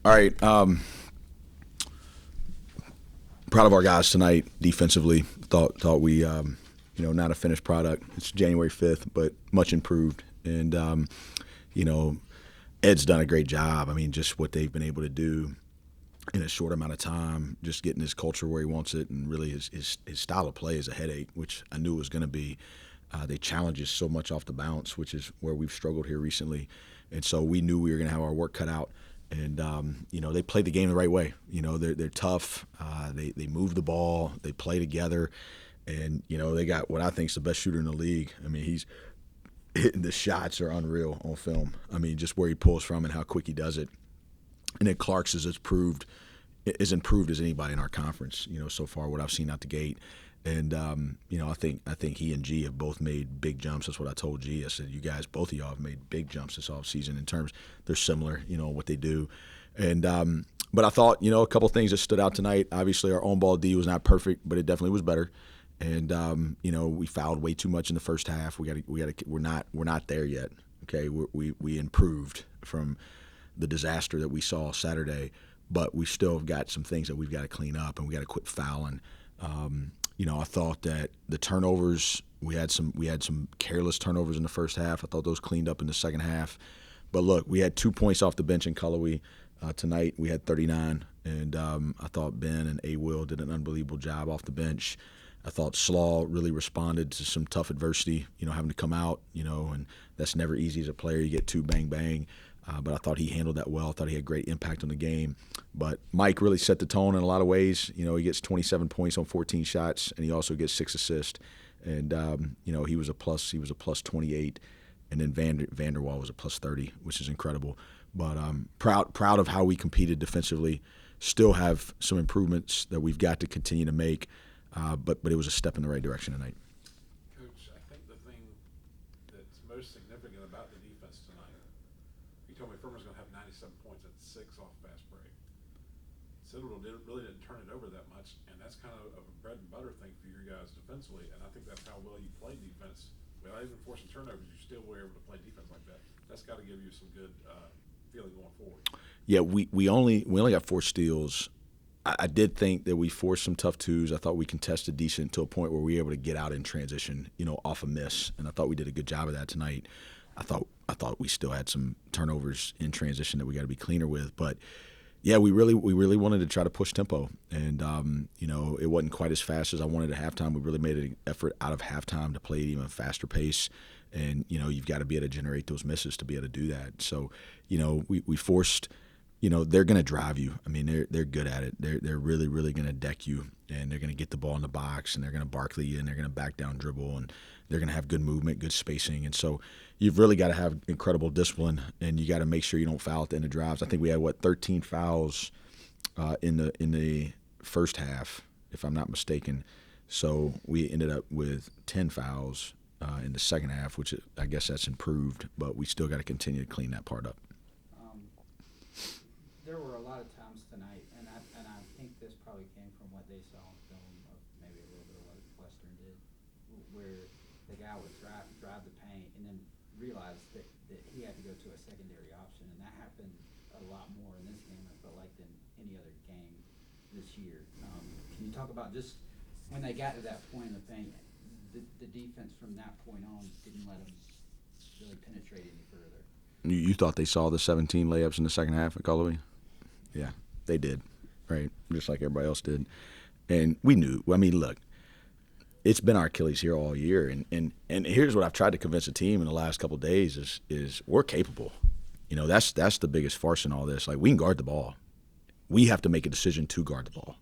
All right. Proud of our guys tonight defensively. Thought we, not a finished product. It's January 5th, but much improved. And, Ed's done a great job. I mean, just what they've been able to do in a short amount of time, just getting his culture where he wants it, and really his style of play is a headache, which I knew it was going to be. They challenge us so much off the bounce, which is where we've struggled here recently. And so we knew we were going to have our work cut out. And, they played the game the right way. They're tough. They move the ball. They play together. And, they got what I think is the best shooter in the league. I mean, he's hitting the shots are unreal on film. I mean, just where he pulls from and how quick he does it. And then Clark's is as improved as anybody in our conference, so far, what I've seen out the gate. And, I think he and G have both made big jumps. That's what I told G. I said, you guys, both of y'all have made big jumps this offseason in terms they're similar, what they do. And but I thought, a couple things that stood out tonight. Obviously, our own ball D was not perfect, but it definitely was better. And, we fouled way too much in the first half. We're not there yet. Okay, we improved from the disaster that we saw Saturday, but we still have got some things that we've got to clean up, and we got to quit fouling. I thought that the turnovers, we had some careless turnovers in the first half. I thought those cleaned up in the second half. But look, we had 2 points off the bench in Cullowhee. Tonight we had 39, and I thought Ben and A. Will did an unbelievable job off the bench. I thought Slaw really responded to some tough adversity, having to come out, and that's never easy as a player. You get 2 bang. But I thought he handled that well. I thought he had great impact on the game. But Mike really set the tone in a lot of ways. He gets 27 points on 14 shots, and he also gets 6 assists. And he was a plus 28, and then Vanderwall was a plus 30, which is incredible. But proud of how we competed defensively. Still have some improvements that we've got to continue to make. But it was a step in the right direction tonight. Coach, I think the thing that's most significant about the defense tonight, you told me Furman's going to have 97 points at 6 off fast break. Citadel really didn't turn it over that much, and that's kind of a bread and butter thing for your guys defensively, and I think that's how well you play defense. Without even forcing turnovers, you still were able to play defense like that. That's got to give you some good feeling going forward. Yeah, we only got 4 steals. I did think that we forced some tough twos. I thought we contested decent to a point where we were able to get out in transition, off a miss, and I thought we did a good job of that tonight. I thought we still had some turnovers in transition that we got to be cleaner with, but yeah, we really wanted to try to push tempo, and it wasn't quite as fast as I wanted at halftime. We really made an effort out of halftime to play at even faster pace, and you've got to be able to generate those misses to be able to do that. So we forced. They're going to drive you. I mean, they're good at it. They're really, really going to deck you, and they're going to get the ball in the box, and they're going to Barkley you, and they're going to back down dribble, and they're going to have good movement, good spacing. And so you've really got to have incredible discipline, and you got to make sure you don't foul at the end of drives. I think we had, 13 fouls in the first half, if I'm not mistaken. So we ended up with 10 fouls in the second half, which I guess that's improved, but we still got to continue to clean that part up. There were a lot of times tonight, and I think this probably came from what they saw on film, of maybe a little bit of what Western did, where the guy would drive the paint and then realize that he had to go to a secondary option, and that happened a lot more in this game, I felt like, than any other game this year. Can you talk about just when they got to that point in the paint, the defense from that point on didn't let them really penetrate any further? You thought they saw the 17 layups in the second half at Cullowhee? Yeah, they did, right? Just like everybody else did. And we knew. I mean, look, it's been our Achilles heel all year. And here's what I've tried to convince the team in the last couple of days is we're capable. That's the biggest farce in all this. Like, we can guard the ball. We have to make a decision to guard the ball.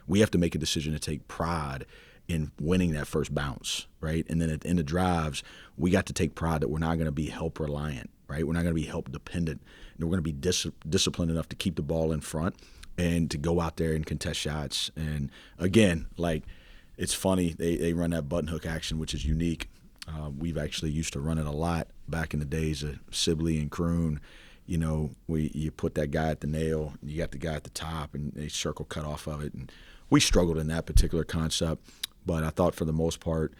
We have to make a decision to take pride in winning that first bounce, right? And then at the end of drives, we got to take pride that we're not going to be help reliant, right? We're not going to be help dependent. And we're going to be disciplined enough to keep the ball in front and to go out there and contest shots. And again, it's funny, they run that button hook action, which is unique. We've actually used to run it a lot back in the days of Sibley and Kroon. You put that guy at the nail, and you got the guy at the top, and they circle cut off of it. And we struggled in that particular concept. But I thought for the most part,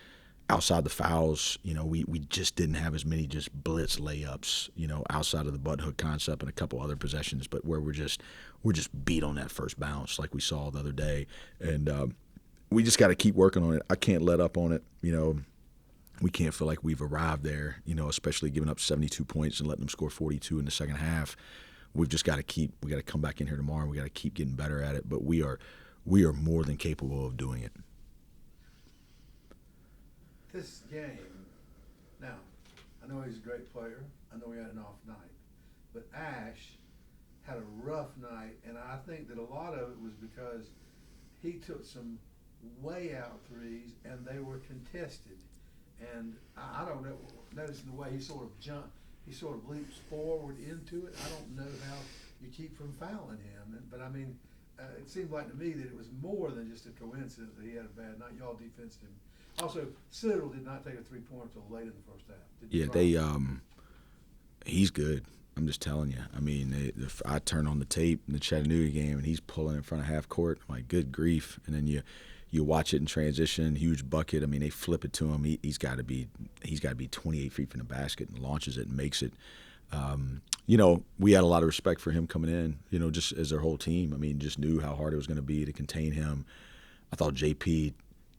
outside the fouls, we just didn't have as many just blitz layups, outside of the butt hook concept and a couple other possessions, but where we're just beat on that first bounce like we saw the other day. And we just got to keep working on it. I can't let up on it. We can't feel like we've arrived there, especially giving up 72 points and letting them score 42 in the second half. We've just got to we got to come back in here tomorrow. We got to keep getting better at it, but we are more than capable of doing it. This game, now, I know he's a great player. I know he had an off night. But Ash had a rough night, and I think that a lot of it was because he took some way out threes, and they were contested. And I don't know, noticing the way he sort of jumped, he sort of leaps forward into it. I don't know how you keep from fouling him. But, I mean, it seemed like to me that it was more than just a coincidence that he had a bad night. Y'all defensed him. Also, Citadel did not take a three-pointer until late in the first half. He's good. I'm just telling you. I mean, if I turn on the tape in the Chattanooga game and he's pulling in front of half court, I'm like, good grief. And then you watch it in transition, huge bucket. I mean, they flip it to him. He's got to be 28 feet from the basket and launches it and makes it. We had a lot of respect for him coming in, just as their whole team. I mean, just knew how hard it was going to be to contain him. I thought JP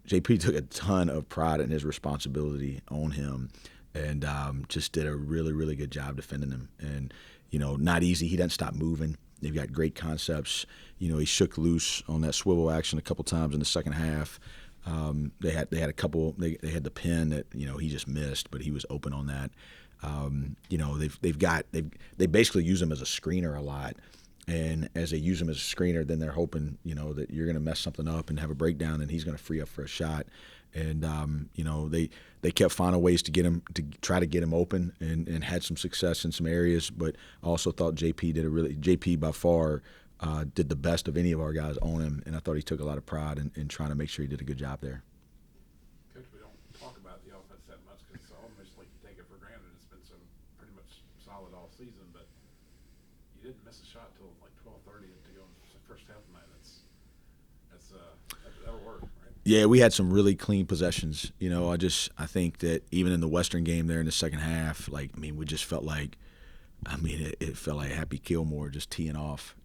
took a ton of pride in his responsibility on him and just did a really, really good job defending him. And, not easy. He doesn't stop moving. They've got great concepts. He shook loose on that swivel action a couple times in the second half. They had a couple. They had the pin that he just missed, but he was open on that. They basically use him as a screener a lot. And as they use him as a screener, then they're hoping, that you're going to mess something up and have a breakdown, and he's going to free up for a shot. And they kept finding ways to try to get him open, and had some success in some areas. But I also thought JP by far did the best of any of our guys on him, and I thought he took a lot of pride in trying to make sure he did a good job there. Coach, we don't talk about the offense that much because it's almost like you take it for granted. It's been so pretty much solid all season, but you didn't miss a shot till like 12:30 to go in the first half tonight. That'll work, right? Yeah, we had some really clean possessions. I think that even in the Western game there in the second half, we just felt like, it felt like Happy Gilmore just teeing off.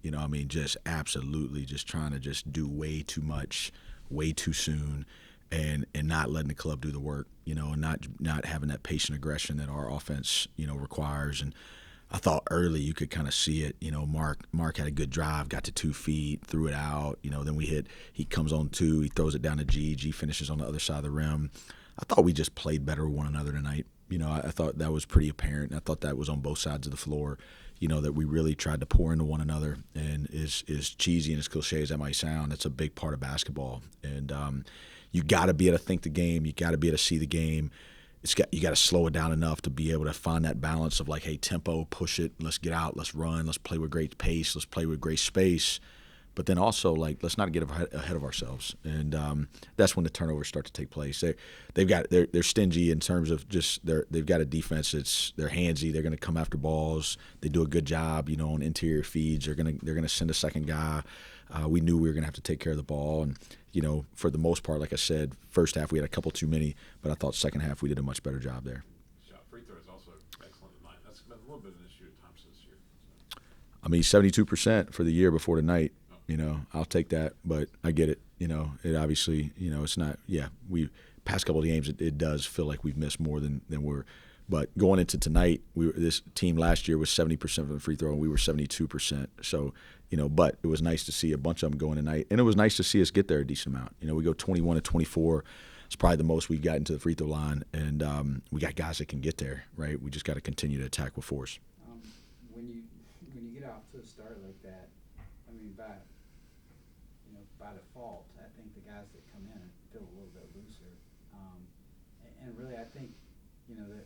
Just absolutely just trying to just do way too much, way too soon, and not letting the club do the work. And not having that patient aggression that our offense, requires. And I thought early you could kind of see it. Mark had a good drive, got to 2 feet, threw it out. Then he comes on 2, he throws it down to G. G finishes on the other side of the rim. I thought we just played better with one another tonight. I thought that was pretty apparent. I thought that was on both sides of the floor. That we really tried to pour into one another. And as cheesy and as cliche as that might sound, that's a big part of basketball. And you got to be able to think the game. You got to be able to see the game. You got to slow it down enough to be able to find that balance of hey, tempo, push it, let's get out, let's run, let's play with great pace, let's play with great space. But then also, let's not get ahead of ourselves. And that's when the turnovers start to take place. They're stingy in terms of just they've got a defense they're handsy. They're going to come after balls. They do a good job, on interior feeds. They're going to send a second guy. We knew we were going to have to take care of the ball. And, for the most part, like I said, first half we had a couple too many, but I thought second half we did a much better job there. Shot free throw is also excellent tonight. That's been a little bit of an issue at times this year. So. 72% for the year before tonight. I'll take that, but I get it. It obviously, it's not. Yeah, past couple of games, it does feel like we've missed more than we're. But going into tonight, this team last year was 70% from the free throw, and we were 72%. So, but it was nice to see a bunch of them going tonight, and it was nice to see us get there a decent amount. We go 21 to 24. It's probably the most we've gotten to the free throw line, and we got guys that can get there. Right, we just got to continue to attack with force. When you get off to a start like that, by default, I think the guys that come in feel a little bit looser. And really, I think, that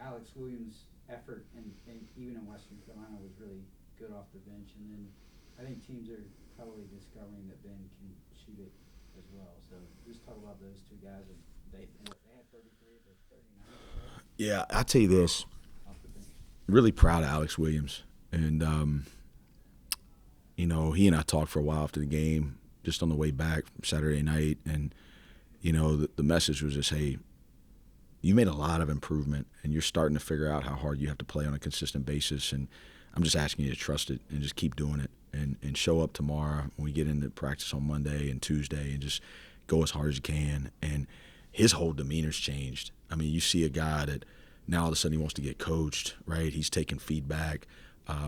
Alex Williams' effort, and even in Western Carolina, was really good off the bench. And then I think teams are probably discovering that Ben can shoot it as well. So just talk about those two guys. They had 33 to 39. Yeah, I'll tell you this. Really proud of Alex Williams. And, he and I talked for a while after the game, just on the way back from Saturday night. And, the message was just, hey, you made a lot of improvement, and you're starting to figure out how hard you have to play on a consistent basis. And I'm just asking you to trust it and just keep doing it and show up tomorrow when we get into practice on Monday and Tuesday and just go as hard as you can. And his whole demeanor's changed. I mean, you see a guy that now all of a sudden he wants to get coached, right? He's taking feedback.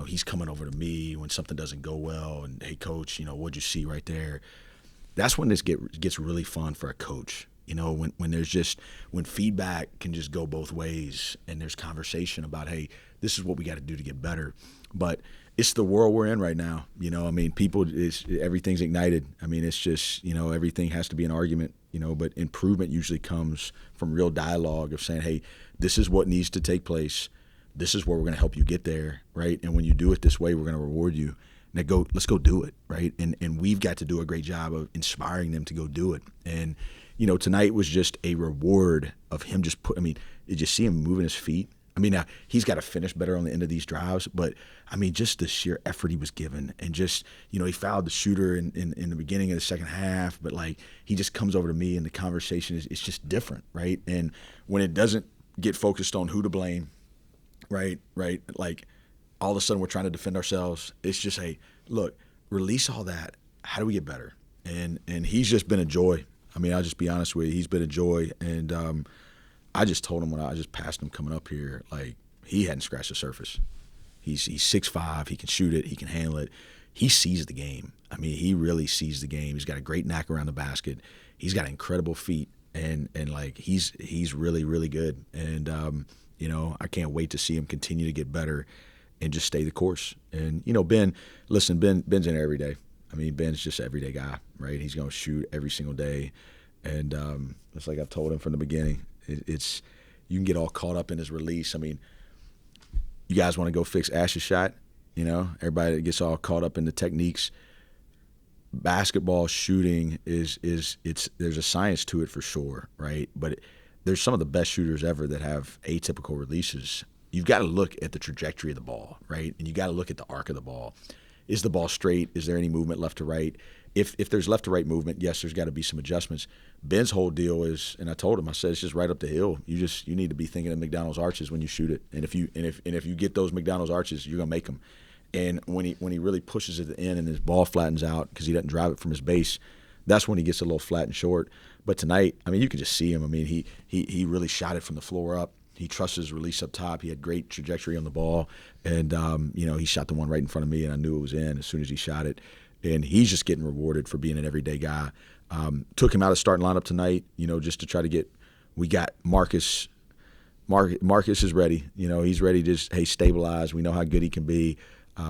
He's coming over to me when something doesn't go well and, hey, coach, what'd you see right there? That's when this gets really fun for a coach. When feedback can just go both ways and there's conversation about, hey, this is what we got to do to get better. But it's the world we're in right now. Everything's ignited. I mean, it's just, everything has to be an argument, but improvement usually comes from real dialogue of saying, hey, this is what needs to take place. This is where we're going to help you get there, right? And when you do it this way, we're going to reward you. Now let's go do it, right? And we've got to do a great job of inspiring them to go do it. And tonight was just a reward of him did you see him moving his feet? Now he's got to finish better on the end of these drives, but just the sheer effort he was given, and just, he fouled the shooter in the beginning of the second half, but he just comes over to me and the conversation it's just different, right? And when it doesn't get focused on who to blame, right? All of a sudden we're trying to defend ourselves. It's just, hey, look, release all that. How do we get better? And he's just been a joy. I'll just be honest with you. He's been a joy. And I just told him when I just passed him coming up here, he hadn't scratched the surface. He's 6'5". He can shoot it. He can handle it. He sees the game. He really sees the game. He's got a great knack around the basket. He's got incredible feet. And he's really, really good. And, I can't wait to see him continue to get better and just stay the course. And, Ben's in there every day. Ben's just an everyday guy, right? He's going to shoot every single day. And it's like I've told him from the beginning, it's you can get all caught up in his release. You guys want to go fix Ash's shot? Everybody gets all caught up in the techniques. Basketball shooting there's a science to it for sure, right? But there's some of the best shooters ever that have atypical releases. You've got to look at the trajectory of the ball, right? And you got to look at the arc of the ball. Is the ball straight? Is there any movement left to right? If there's left to right movement, yes, there's got to be some adjustments. Ben's whole deal is, and I told him, I said, it's just right up the hill. You need to be thinking of McDonald's arches when you shoot it. And if you get those McDonald's arches, you're gonna make them. And when he really pushes at the end and his ball flattens out because he doesn't drive it from his base, that's when he gets a little flat and short. But tonight, you could just see him. He really shot it from the floor up. He trusts his release up top. He had great trajectory on the ball. And, he shot the one right in front of me, and I knew it was in as soon as he shot it. And he's just getting rewarded for being an everyday guy. Took him out of starting lineup tonight, just to try to get – we got Marcus. Marcus is ready. He's ready to just, hey, stabilize. We know how good he can be.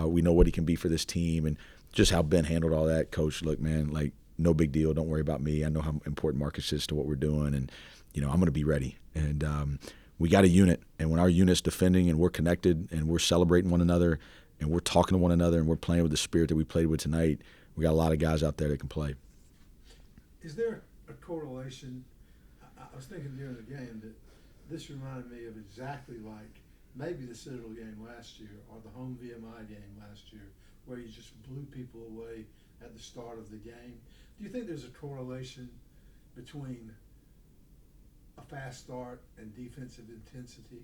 We know what he can be for this team. And just how Ben handled all that. Coach, look, man, no big deal. Don't worry about me. I know how important Marcus is to what we're doing. And, I'm going to be ready. And we got a unit. And when our unit's defending and we're connected and we're celebrating one another and we're talking to one another and we're playing with the spirit that we played with tonight, we got a lot of guys out there that can play. Is there a correlation? I was thinking during the game that this reminded me of exactly like maybe the Citadel game last year or the home VMI game last year, where you just blew people away at the start of the game. Do you think there's a correlation between a fast start and defensive intensity?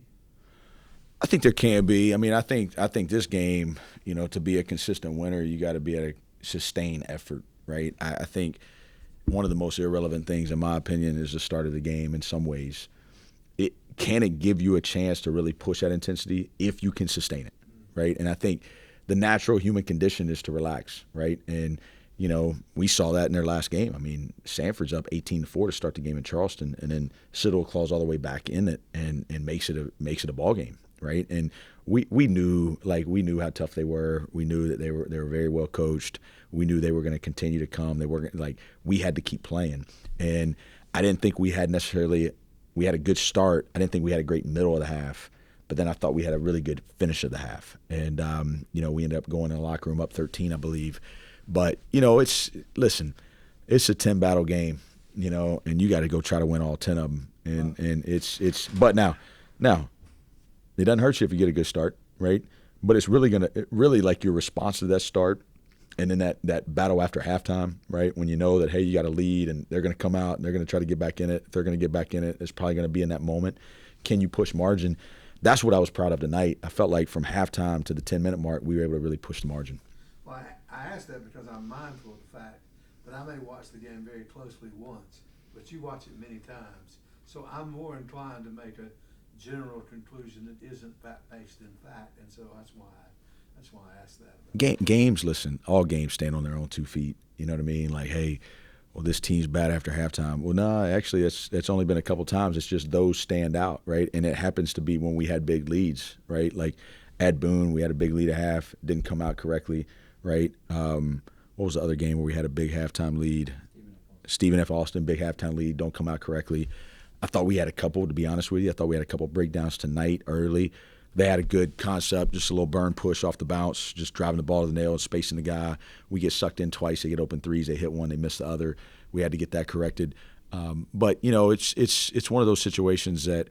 I think there can be. I think this game, to be a consistent winner, you got to be at a sustained effort, right? I think one of the most irrelevant things, in my opinion, is the start of the game in some ways. Can it give you a chance to really push that intensity if you can sustain it, right? And I think the natural human condition is to relax, right? And, we saw that in their last game. Sanford's up 18-4 to start the game in Charleston, and then Citadel claws all the way back in it and makes it a ball game, right? And we knew how tough they were. We knew that they were very well coached. We knew they were going to continue to come. They were we had to keep playing. And I didn't think we had a good start. I didn't think we had a great middle of the half. But then I thought we had a really good finish of the half. And, we ended up going in the locker room up 13, I believe. But, it's a 10-battle game, and you got to go try to win all 10 of them. And but now, it doesn't hurt you if you get a good start, right? But it's really like your response to that start And then that battle after halftime, right? When you know that, hey, you got a lead and they're going to come out and they're going to try to get back in it. If they're going to get back in it, it's probably going to be in that moment. Can you push margin? That's what I was proud of tonight. I felt like from halftime to the 10-minute mark, we were able to really push the margin. Well, I asked that because I'm mindful of the fact that I may watch the game very closely once, but you watch it many times. So I'm more inclined to make a general conclusion that isn't based in fact, and so that's why I asked that. Games, listen, all games stand on their own 2 feet. You know what I mean? Like, hey, well, this team's bad after halftime. Well, no, actually, it's only been a couple times. It's just those stand out, right? And it happens to be when we had big leads, right? Like at Boone, we had a big lead at half, didn't come out correctly, right? What was the other game where we had a big halftime lead? Stephen F. Austin, big halftime lead, don't come out correctly. I thought we had a couple, to be honest with you. I thought we had a couple breakdowns tonight early. They had a good concept, just a little burn push off the bounce, just driving the ball to the nail, spacing the guy. We get sucked in twice. They get open threes. They hit one. They miss the other. We had to get that corrected. But, it's one of those situations that,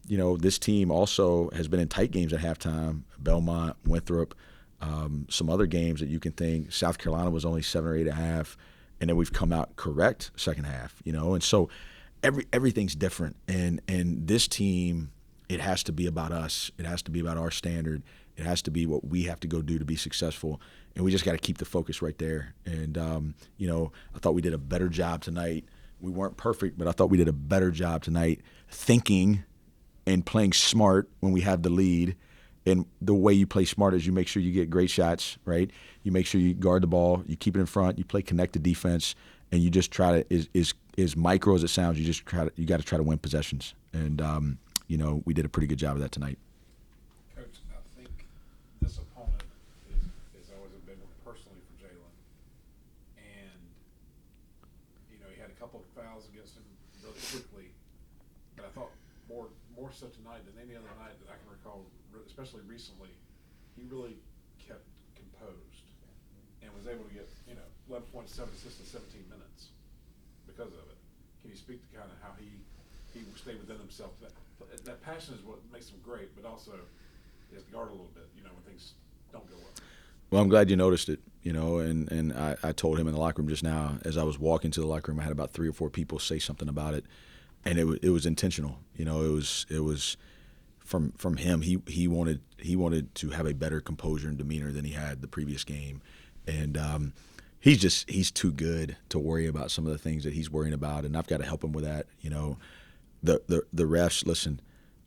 this team also has been in tight games at halftime. Belmont, Winthrop, some other games that you can think. South Carolina was only 7 or 8 at half, and then we've come out correct second half, And so everything's different. And this team – it has to be about us. It has to be about our standard. It has to be what we have to go do to be successful. And we just got to keep the focus right there. And, I thought we did a better job tonight. We weren't perfect, but I thought we did a better job tonight thinking and playing smart when we have the lead. And the way you play smart is you make sure you get great shots, right? You make sure you guard the ball. You keep it in front. You play connected defense. And you just try to, as micro as it sounds, you got to try to win possessions. And, we did a pretty good job of that tonight. Coach, I think this opponent is always a big one personally for Jalen. And, he had a couple of fouls against him really quickly. But I thought more so tonight than any other night that I can recall, especially recently, he really kept composed and was able to get, 11 points, 7 assists in 17 minutes because of it. Can you speak to kind of how he stayed within himself? That passion is what makes him great, but also he has to guard a little bit, when things don't go well. Well, I'm glad you noticed it, and I told him in the locker room just now, as I was walking to the locker room, I had about 3 or 4 people say something about it, and it was intentional. It was from him. He wanted to have a better composure and demeanor than he had the previous game, and he's too good to worry about some of the things that he's worrying about, and I've got to help him with that. The refs, listen,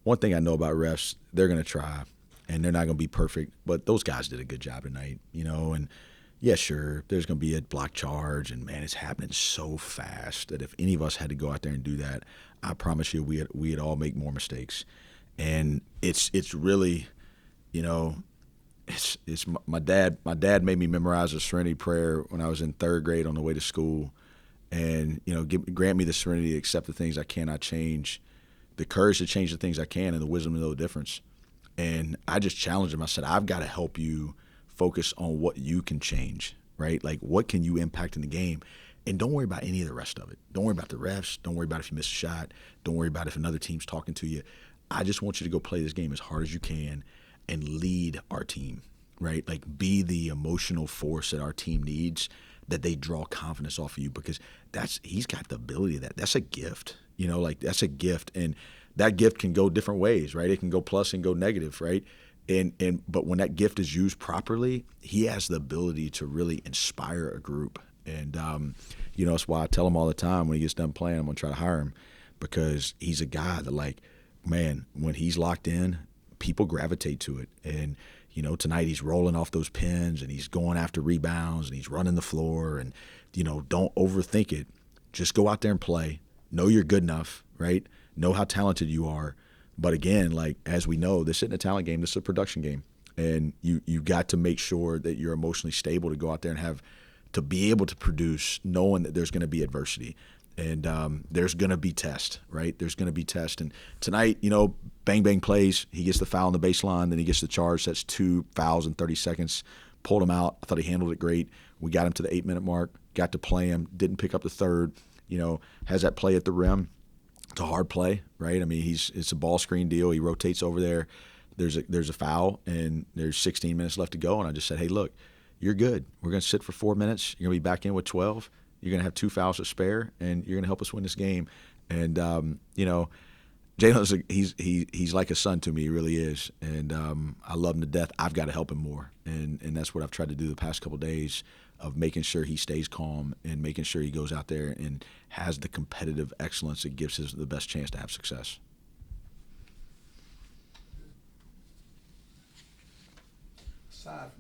one thing I know about refs, they're going to try, and they're not going to be perfect, but those guys did a good job tonight, and yeah, sure, there's going to be a block charge, and man, it's happening so fast that if any of us had to go out there and do that, I promise you we'd all make more mistakes. And it's really, it's my dad made me memorize the Serenity Prayer when I was in 3rd grade on the way to school. And, grant me the serenity to accept the things I cannot change, the courage to change the things I can, and the wisdom to know the difference. And I just challenged him. I said, I've got to help you focus on what you can change, right? Like, what can you impact in the game? And don't worry about any of the rest of it. Don't worry about the refs. Don't worry about if you miss a shot. Don't worry about if another team's talking to you. I just want you to go play this game as hard as you can and lead our team, right? Like, be the emotional force that our team needs, that they draw confidence off of you, because he's got the ability of that. That's a gift, that's a gift. And that gift can go different ways, right? It can go plus and go negative, right? But when that gift is used properly, he has the ability to really inspire a group. And, that's why I tell him all the time when he gets done playing, I'm going to try to hire him, because he's a guy that, man, when he's locked in, people gravitate to it. And, tonight he's rolling off those pins and he's going after rebounds and he's running the floor, and, don't overthink it. Just go out there and play. Know you're good enough, right? Know how talented you are. But again, as we know, this isn't a talent game. This is a production game. And you got to make sure that you're emotionally stable to go out there and to be able to produce, knowing that there's going to be adversity. And there's going to be test, right? There's going to be test. And tonight, bang, bang plays. He gets the foul on the baseline. Then he gets the charge. That's 2 fouls in 30 seconds. Pulled him out. I thought he handled it great. We got him to the 8-minute mark. Got to play him. Didn't pick up the third. Has that play at the rim. It's a hard play, right? I mean, it's a ball screen deal. He rotates over there. There's a foul, and there's 16 minutes left to go. And I just said, hey, look, you're good. We're going to sit for 4 minutes. You're going to be back in with 12. You're going to have 2 fouls to spare, and you're going to help us win this game. And, Jalen's he's like a son to me. He really is. And I love him to death. I've got to help him more. And that's what I've tried to do the past couple of days, of making sure he stays calm and making sure he goes out there and has the competitive excellence that gives us the best chance to have success. Aside